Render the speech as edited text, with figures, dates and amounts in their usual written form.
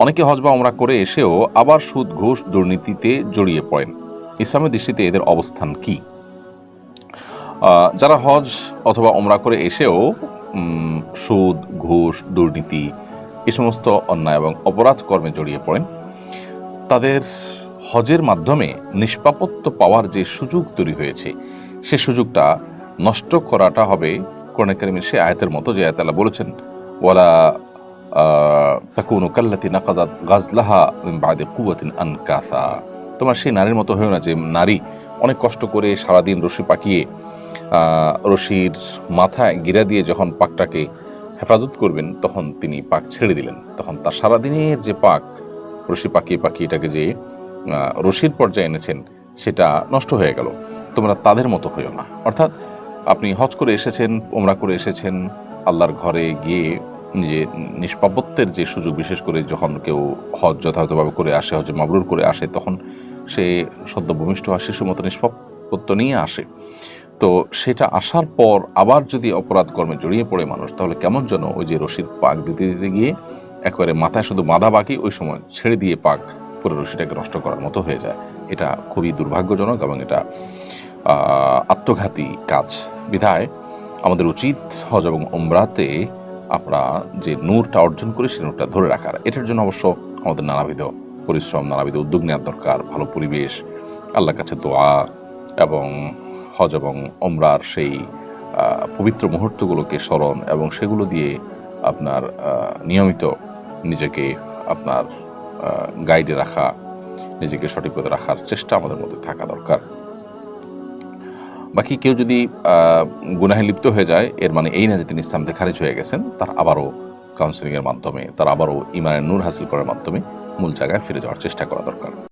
অনেকে হজ বা ওমরা করে এসেও আবার সুদ ঘুষ দুর্নীতিতে জড়িয়ে পড়েন। ইসলামের দৃষ্টিতে এদের অবস্থান কি? যারা হজ অথবা ওমরা করে এসেও সুদ ঘুষ দুর্নীতি এই সমস্ত অন্যায় এবং অপরাধ কর্মে জড়িয়ে পড়েন, তাদের হজের মাধ্যমে নিষ্পাপত্য পাওয়ার যে সুযোগ তৈরি হয়েছে সে সুযোগটা নষ্ট করাটা হবে কোরআন কারীমের সে আয়াতের মতো, যে আয়াত আল্লাহ বলেছেন, ওয়ালা তাকুনু কাল্লাতি নাকাদাত গাজলাহা মিন বাদি কুওয়াতিন আনকাসা। তোমার সেই নারীর মতো হয়েও না যে নারী অনেক কষ্ট করে সারাদিন রশি পাকিয়ে রশির মাথায় গিরা দিয়ে যখন পাকটাকে হেফাজত করবেন তখন তিনি পাক ছেড়ে দিলেন, তখন তার সারাদিনের যে পাক রশি পাকিয়ে পাকিয়ে এটাকে যে রশির পর্যায়ে এনেছেন সেটা নষ্ট হয়ে গেল। তোমরা তাদের মতো হইও না। অর্থাৎ আপনি হজ করে এসেছেন, ওমরা করে এসেছেন, আল্লাহর ঘরে গিয়ে যে নিষ্পাপত্বের যে সুযোগ, বিশেষ করে যখন কেউ হজ যথাযথভাবে করে আসে, হজ মাবরুর করে আসে, তখন সে সদ্য ভূমিষ্ঠ হয় শিশুর মতো নিষ্পাপত্য নিয়ে আসে। তো সেটা আসার পর আবার যদি অপরাধ কর্মে জড়িয়ে পড়ে মানুষ, তাহলে কেমন যেন ওই যে রশির পাক দিতে দিতে গিয়ে একেবারে মাথায় শুধু বাঁধা বাকি, ওই সময় ছেড়ে দিয়ে পাক পুরো রশিটাকে নষ্ট করার মতো হয়ে যায়। এটা খুবই দুর্ভাগ্যজনক এবং এটা আত্মঘাতী কাজ। বিধায় আমাদের উচিত হজ এবং ওমরাতে আমরা যে নূরটা অর্জন করি সে নূরটা ধরে রাখার। এটার জন্য অবশ্য আমাদের নানাবিধ পরিশ্রম, নানাবিধ উদ্যোগ নেওয়ার দরকার, ভালো পরিবেশ, আল্লাহর কাছে দোয়া এবং হজ এবং ওমরার সেই পবিত্র মুহূর্তগুলোকে স্মরণ এবং সেগুলো দিয়ে আপনার নিয়মিত নিজেকে আপনার গাইডে রাখা, নিজেকে সঠিক পথে রাখার চেষ্টা আমাদের মধ্যে থাকা দরকার। বাকি কেউ যদি গুনাহে লিপ্ত হয়ে যায়, এর মানে এই না যে তিনি ইসলাম থেকে খারিজ হয়ে গেছেন। তার আবারও কাউন্সেলিংয়ের মাধ্যমে, তার আবারও ইমানের নূর হাসিল করার মাধ্যমে মূল জায়গায় ফিরে যাওয়ার চেষ্টা করা দরকার।